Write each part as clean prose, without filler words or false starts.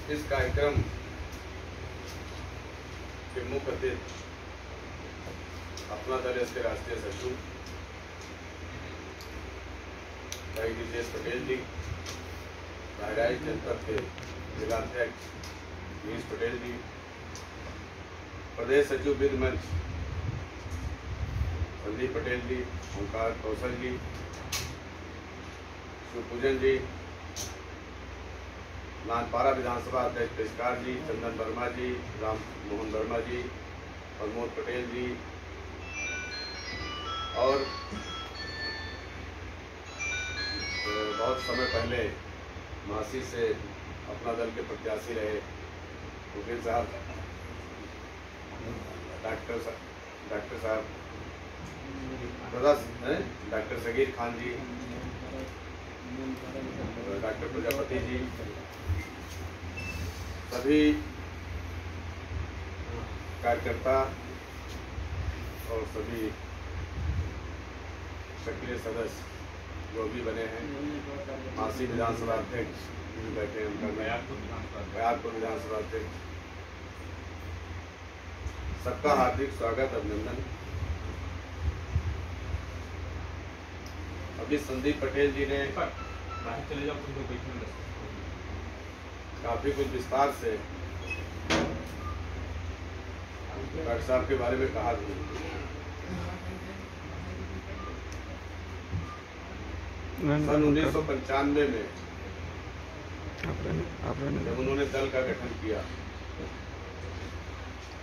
इस कार्यक्रम के मुख्य अतिथि अपना दल के राष्ट्रीय सचिव भाई ब्रिजेश पटेल जी, बहराइच जनपद के जिलाध्यक्ष गिरीश पटेल जी, प्रदेश सचिव विधि मंच संदीप पटेल जी, ओंकार कौशल जी, शिवपूजन जी, नानपारा विधानसभा अध्यक्ष पेशकार जी, चंदन वर्मा जी, राम मोहन वर्मा जी, प्रमोद पटेल जी और बहुत समय पहले मासी से अपना दल के प्रत्याशी रहे वकील साहब, डॉक्टर साहब डॉक्टर सगीर खान जी, डॉक्टर प्रजापति जी, सभी कार्यकर्ता और सभी सक्रिय सदस्य जो भी बने हैं, मासी विधानसभा अध्यक्ष बैठे हैं, उनका बयारपुर विधानसभा अध्यक्ष, सबका हार्दिक स्वागत अभिनंदन। अभी संदीप पटेल जी ने काफी कुछ विस्तार से डॉक्टर साहब के बारे में कहा भी। सन 1995 में जब उन्होंने दल का गठन किया,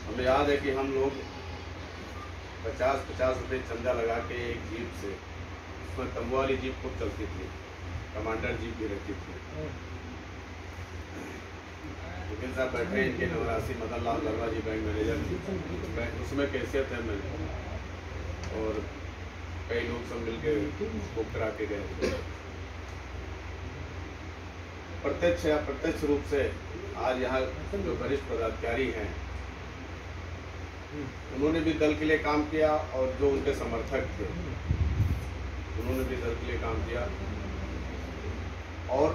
हमें याद है कि हम लोग 50-50 रुपये चंदा लगा के एक जीप से, उसमें तंबू वाली जीप खूब चलती थी, कमांडर जीप भी रहती थी, वकील साहब बैठे हैं, इनके नवरासी मदन लाल वर्मा जी बैंक मैनेजर, उसमें कैसियत है मैं और कई लोग सब मिलकर बुक करा के गए। प्रत्यक्ष या अप्रत्यक्ष रूप से आज यहाँ जो वरिष्ठ पदाधिकारी हैं, उन्होंने भी दल के लिए काम किया और जो उनके समर्थक थे उन्होंने भी दल के लिए काम किया और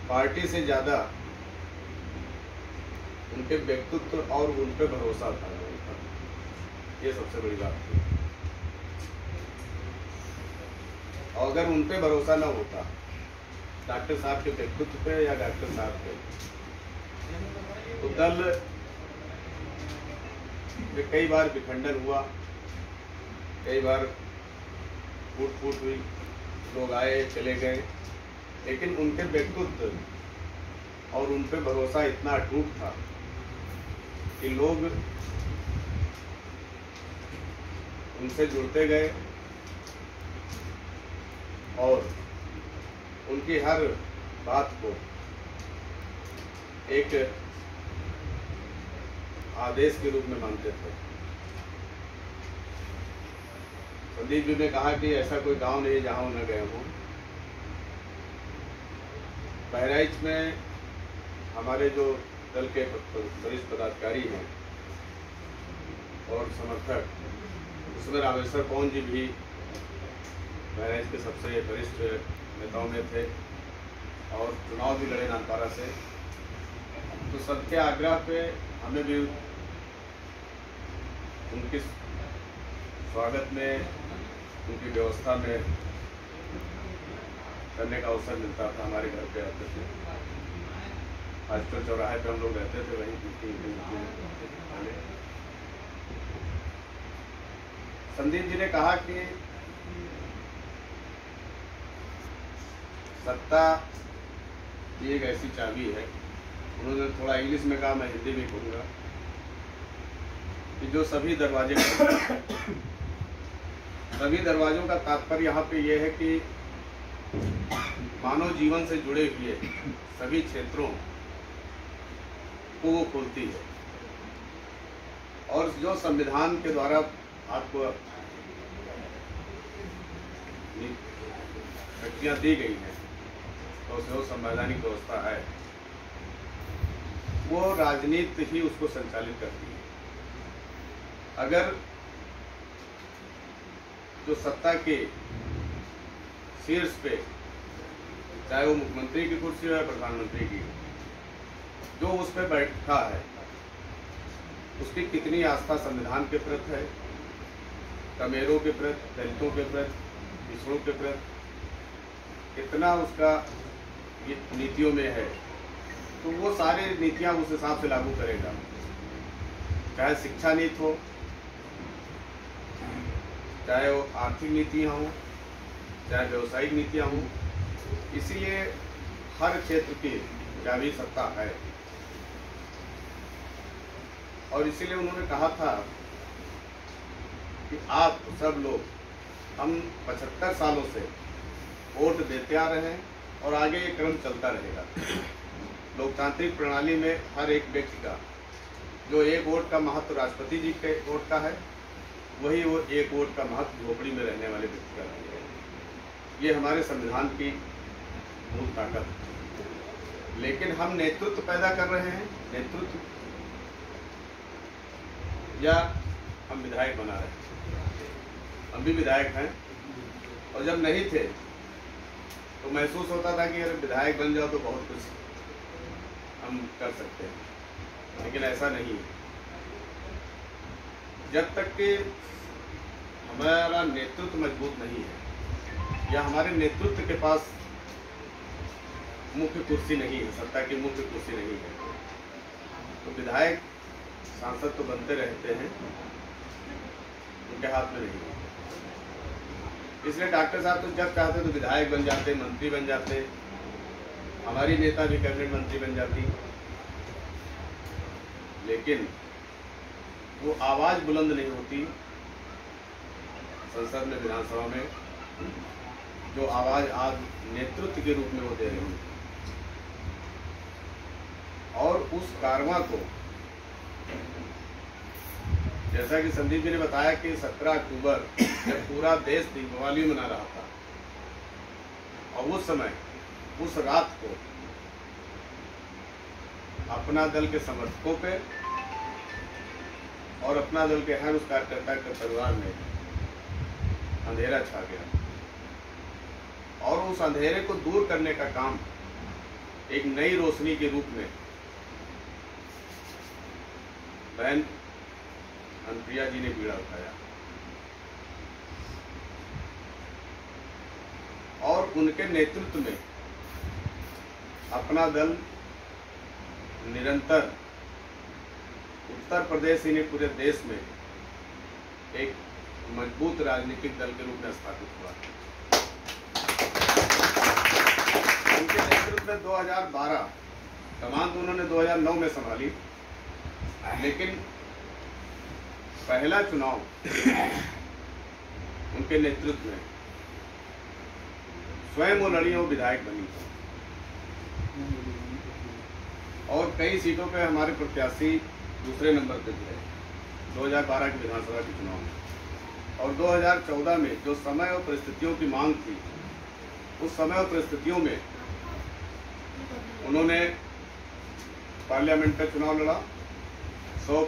पार्टी से ज्यादा उनके व्यक्तित्व और उन पे भरोसा था, ये सबसे बड़ी बात थी। और अगर उन पे भरोसा न होता डॉक्टर साहब के व्यक्तित्व पे या डॉक्टर साहब पे, तो दल में कई बार विखंडन हुआ, कई बार फूट हुई, लोग आए चले गए, लेकिन उनके व्यक्तित्व और उन पे भरोसा इतना अटूट था कि लोग उनसे जुड़ते गए और उनकी हर बात को एक आदेश के रूप में मानते थे। संदीप जी ने कहा कि ऐसा कोई गांव नहीं जहां वो न गए हों। बहराइच में हमारे जो दल के वरिष्ठ पदाधिकारी हैं और समर्थक, उसमें रामेश्वर पवन जी भी बहराइच के सबसे वरिष्ठ नेताओं में थे और चुनाव भी लड़े नानपारा से। तो सबके आग्रह पे हमें भी उनके स्वागत में, उनकी व्यवस्था में करने का अवसर मिलता था। हमारे घर पे आते थे, आजकल चौराहे पे हम लोग रहते थे, वहीं संदीप जी ने कहा कि सत्ता ये एक ऐसी चाबी है, उन्होंने थोड़ा इंग्लिश में कहा, मैं हिंदी में कहूँगा, कि जो सभी दरवाजों का तात्पर्य यहाँ पे ये है कि मानव जीवन से जुड़े हुए सभी क्षेत्रों को वो खोलती है और जो संविधान के द्वारा आपको शक्तियाँ दी गई हैं, तो जो संवैधानिक व्यवस्था है वो राजनीति ही उसको संचालित करती है। अगर जो सत्ता के शीर्ष पे चाहे वो मुख्यमंत्री की कुर्सी हो या प्रधानमंत्री की, जो उस पर बैठा है उसकी कितनी आस्था संविधान के प्रति है, कमेरों के प्रति, दलितों के प्रति, पिछड़ों के प्रति, कितना उसका ये नीतियों में है, तो वो सारे नीतियां उस हिसाब से लागू करेगा। चाहे शिक्षा नीति हो, चाहे वो आर्थिक नीतियां हों, चाहे व्यवसायिक नीतियां हों, इसीलिए हर क्षेत्र की जावी सत्ता है। और इसीलिए उन्होंने कहा था कि आप सब लोग, हम 75 सालों से वोट देते आ रहे हैं और आगे ये क्रम चलता रहेगा। लोकतांत्रिक प्रणाली में हर एक व्यक्ति का जो एक वोट का महत्व राष्ट्रपति जी के वोट का है, वही वो एक वोट का महत्व झोपड़ी में रहने वाले व्यक्ति का है। ये हमारे संविधान की मूल ताकत है। लेकिन हम नेतृत्व पैदा कर रहे हैं, नेतृत्व, या हम विधायक बना रहे हैं। हम भी विधायक हैं, और जब नहीं थे तो महसूस होता था कि अगर विधायक बन जाओ तो बहुत कुछ हम कर सकते हैं, लेकिन ऐसा नहीं है। जब तक कि हमारा नेतृत्व मजबूत नहीं है या हमारे नेतृत्व के पास मुख्य कुर्सी नहीं है, सत्ता की मुख्य कुर्सी नहीं है, तो विधायक सांसद तो बनते रहते हैं, उनके हाथ में नहीं है। इसलिए डॉक्टर साहब तो जब चाहते तो विधायक बन जाते, मंत्री बन जाते, हमारी नेता भी कैबिनेट मंत्री बन जाती, लेकिन वो आवाज बुलंद नहीं होती संसद में, विधानसभा में, जो आवाज आज नेतृत्व के रूप में वो दे रहे हैं। और उस कारवां को, जैसा कि संदीप जी ने बताया कि 17 अक्टूबर जब पूरा देश दीपावली मना रहा था, और उस समय, उस रात को अपना दल के समर्थकों पे और अपना दल के हर उस कार्यकर्ता के परिवार में अंधेरा छा गया, और उस अंधेरे को दूर करने का काम एक नई रोशनी के रूप में बहन अनुप्रिया जी ने बीड़ा उठाया, और उनके नेतृत्व में अपना दल निरंतर उत्तर प्रदेश ही नहीं पूरे देश में एक मजबूत राजनीतिक दल के रूप में स्थापित हुआ। उनके नेतृत्व में 2012 कमान तो उन्होंने 2009 में संभाली, लेकिन पहला चुनाव उनके नेतृत्व में स्वयं वो लड़ी, वो विधायक बनी, और कई सीटों पे हमारे प्रत्याशी दूसरे नंबर पे थे 2012 के विधानसभा के चुनाव में। और 2014 में जो समय और परिस्थितियों की मांग थी, उस समय और परिस्थितियों में उन्होंने पार्लियामेंट का चुनाव लड़ा, 100